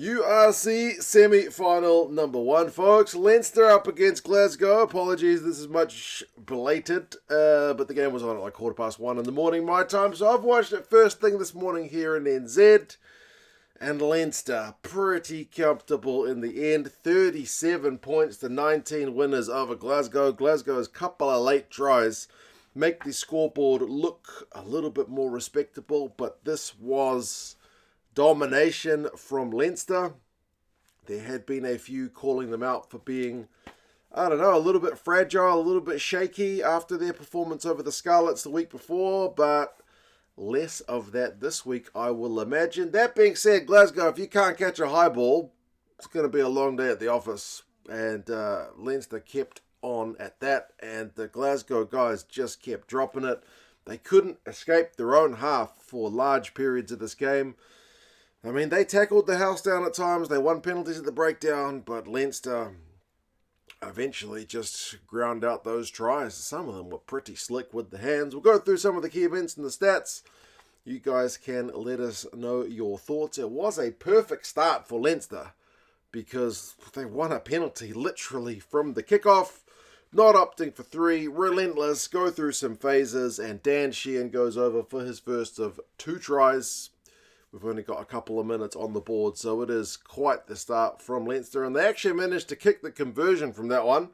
URC semi-final number one, folks. Leinster up against Glasgow. Apologies, this is much belated, but the game was on at like 1:15 in the morning my time, so I've watched it first thing this morning here in NZ. And Leinster, pretty comfortable in the end. 37 points to 19 winners over Glasgow. Glasgow's couple of late tries make the scoreboard look a little bit more respectable, but this was domination from Leinster. There had been a few calling them out for being, a little bit fragile, a little bit shaky after their performance over the Scarlets the week before, but less of that this week, I will imagine. That being said, Glasgow, if you can't catch a high ball, it's going to be a long day at the office, and Leinster kept on at that, and the Glasgow guys just kept dropping it. They couldn't escape their own half for large periods of this game. I mean, they tackled the house down at times. They won penalties at the breakdown, but Leinster eventually just ground out those tries. Some of them were pretty slick with the hands. We'll go through some of the key events and the stats. You guys can let us know your thoughts. It was a perfect start for Leinster because they won a penalty literally from the kickoff. Not opting for three, relentless, go through some phases, and Dan Sheehan goes over for his first of two tries. We've only got a couple of minutes on the board, so it is quite the start from Leinster. And they actually managed to kick the conversion from that one.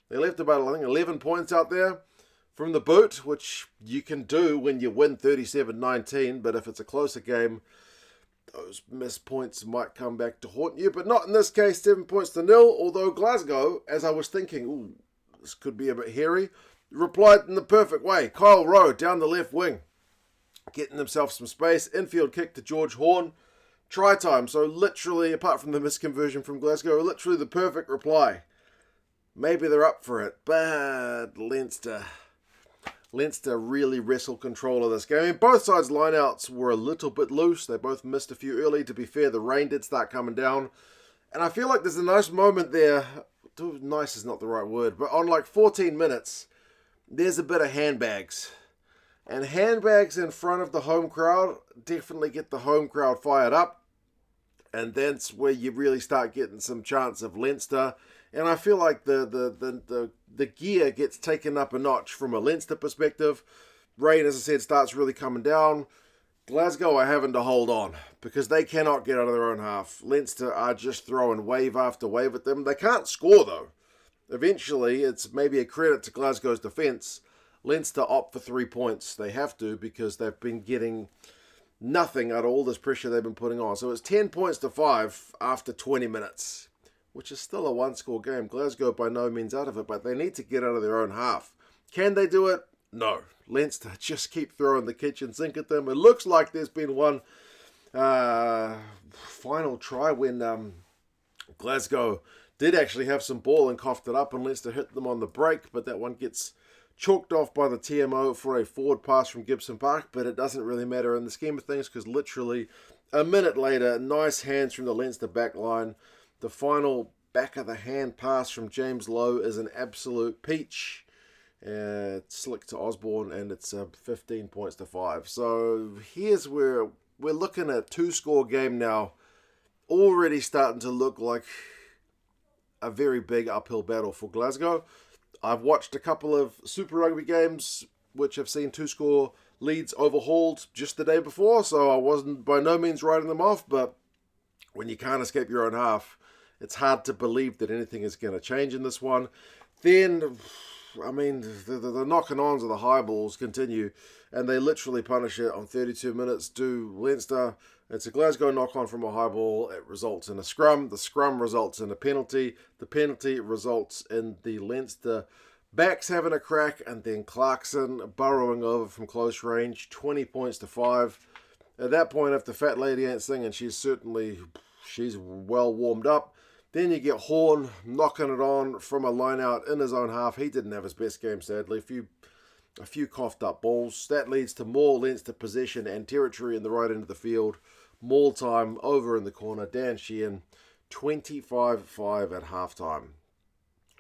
They left about, 11 points out there from the boot, which you can do when you win 37-19. But if it's a closer game, those missed points might come back to haunt you. But not in this case, 7 points to nil. Although Glasgow, as I was thinking, this could be a bit hairy, replied in the perfect way. Kyle Rowe down the left wing, getting himself some space. Infield kick to George Horn. Try time. So literally, apart from the misconversion from Glasgow, literally the perfect reply. Maybe they're up for it. But Leinster really wrestled control of this game. I mean, both sides' lineouts were a little bit loose. They both missed a few early. To be fair, the rain did start coming down. And I feel like there's a nice moment there. Nice is not the right word. But on like 14 minutes, there's a bit of handbags. And handbags in front of the home crowd definitely get the home crowd fired up. And that's where you really start getting some chance of Leinster. And I feel like the gear gets taken up a notch from a Leinster perspective. Rain, as I said, starts really coming down. Glasgow are having to hold on because they cannot get out of their own half. Leinster are just throwing wave after wave at them. They can't score, though. Eventually, it's maybe a credit to Glasgow's defence. Leinster opt for 3 points. They have to because they've been getting nothing out of all this pressure they've been putting on. So it's 10 points to 5 after 20 minutes, which is still a one-score game. Glasgow by no means out of it, but they need to get out of their own half. Can they do it? No. Leinster just keep throwing the kitchen sink at them. It looks like there's been one final try when Glasgow did actually have some ball and coughed it up, and Leinster hit them on the break, but that one gets chalked off by the TMO for a forward pass from Gibson Park, but it doesn't really matter in the scheme of things because literally a minute later, nice hands from the Leinster back line. The final back of the hand pass from James Lowe is an absolute peach. It's slick to Osborne, and it's 15 points to 5. So here's where we're looking at a two-score game now, already starting to look like a very big uphill battle for Glasgow. I've watched a couple of Super Rugby games which have seen two-score leads overhauled just the day before, so I wasn't by no means writing them off, but when you can't escape your own half, it's hard to believe that anything is going to change in this one. Then, I mean, the knocking-ons of the high balls continue, and they literally punish it on 32 minutes to Leinster. It's a Glasgow knock-on from a high ball. It results in a scrum. The scrum results in a penalty. The penalty results in the Leinster backs having a crack, and then Clarkson burrowing over from close range, 20 points to 5. At that point, if the fat lady ain't singing, she's well warmed up. Then you get Horn knocking it on from a line out in his own half. He didn't have his best game, sadly. A few coughed up balls. That leads to more Leinster possession and territory in the right end of the field. Maul time over in the corner. Dan Sheehan, 25-5 at halftime.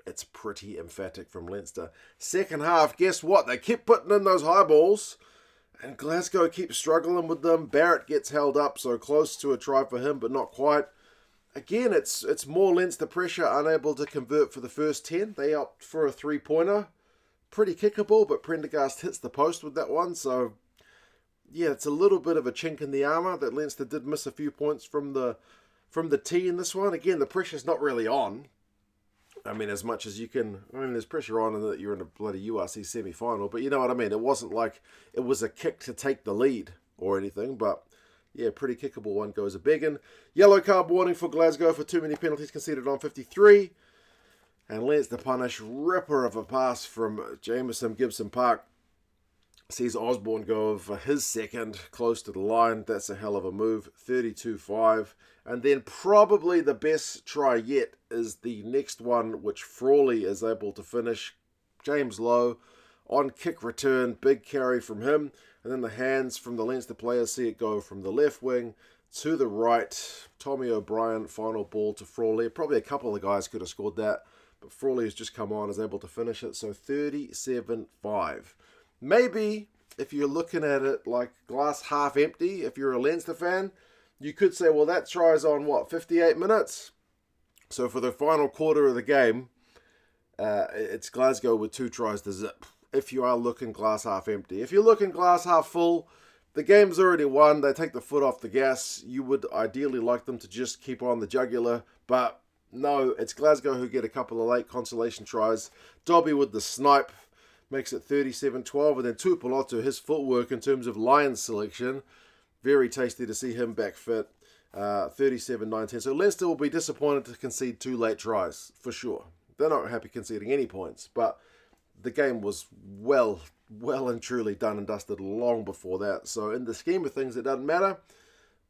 It's pretty emphatic from Leinster. Second half, guess what? They kept putting in those high balls, and Glasgow keeps struggling with them. Barrett gets held up, so close to a try for him, but not quite. again, it's more Leinster pressure, unable to convert for the first 10. They opt for a 3-pointer. Pretty kickable, but Prendergast hits the post with that one. So, yeah, it's a little bit of a chink in the armour that Leinster did miss a few points from the tee in this one. Again, the pressure's not really on. I mean, as much as you can... I mean, there's pressure on in that you're in a bloody URC semi-final, but you know what I mean. It wasn't like it was a kick to take the lead or anything, but... yeah, pretty kickable one goes a begging. Yellow card warning for Glasgow for too many penalties conceded on 53. And Leinster punish. Ripper of a pass from Jameson Gibson Park. Sees Osborne go for his second close to the line. That's a hell of a move. 32-5. And then probably the best try yet is the next one, which Frawley is able to finish. James Lowe on kick return. Big carry from him. And then the hands from the Leinster players see it go from the left wing to the right. Tommy O'Brien, final ball to Frawley. Probably a couple of guys could have scored that, but Frawley has just come on, is able to finish it. So 37-5. Maybe if you're looking at it like glass half empty, if you're a Leinster fan, you could say, well, that tries on what, 58 minutes? So for the final quarter of the game, it's Glasgow with 2 tries to zip. If you are looking glass half empty. If you're looking glass half full, the game's already won. They take the foot off the gas. You would ideally like them to just keep on the jugular. But no, it's Glasgow who get a couple of late consolation tries. Dobby with the snipe makes it 37-12. And then Tuipulotu, his footwork in terms of Lions selection. Very tasty to see him back fit. 37-19. So Leinster will be disappointed to concede 2 late tries, for sure. They're not happy conceding any points. But the game was well and truly done and dusted long before that. So in the scheme of things, it doesn't matter.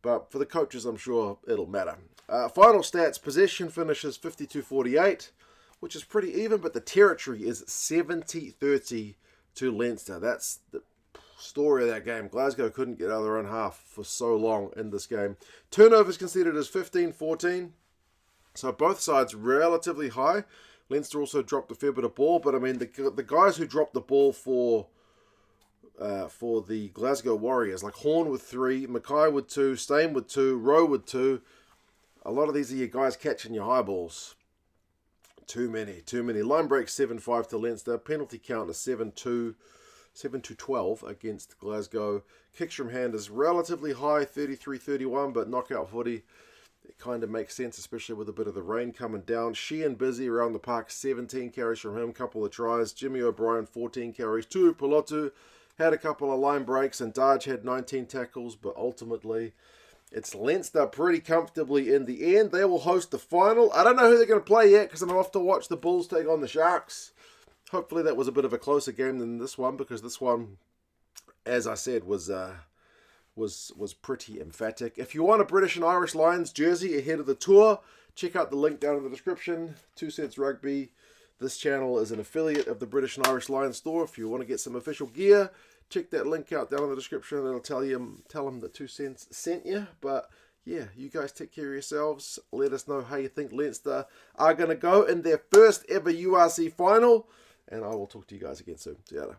But for the coaches, I'm sure it'll matter. Final stats, possession finishes 52-48, which is pretty even, but the territory is 70-30 to Leinster. That's the story of that game. Glasgow couldn't get out of their own half for so long in this game. Turnovers conceded as 15-14. So both sides relatively high. Leinster also dropped a fair bit of ball, but I mean the guys who dropped the ball for the Glasgow Warriors, like Horn with 3, Mackay with 2, Stain with 2, Rowe with 2. A lot of these are your guys catching your high balls. Too many. Line break 7-5 to Leinster. Penalty count is 7-12 against Glasgow. Kicks from hand is relatively high, 33-31, but knockout footy. It kind of makes sense, especially with a bit of the rain coming down. Sheehan busy around the park, 17 carries from him, couple of tries. Jimmy O'Brien, 14 carries. Tuipulotu had a couple of line breaks, and Darge had 19 tackles, but ultimately it's Leinster pretty comfortably in the end. They will host the final. I don't know who they're going to play yet because I'm off to watch the Bulls take on the Sharks. Hopefully that was a bit of a closer game than this one, because this one, as I said, was pretty emphatic. If you want a British and Irish Lions jersey ahead of the tour, check out the link down in the description. 2 Cents Rugby. This channel is an affiliate of the British and Irish Lions store. If you want to get some official gear, check that link out down in the description. It'll tell them that 2 Cents sent you. But yeah, you guys take care of yourselves. Let us know how you think Leinster are going to go in their first ever URC final. And I will talk to you guys again soon. See you later.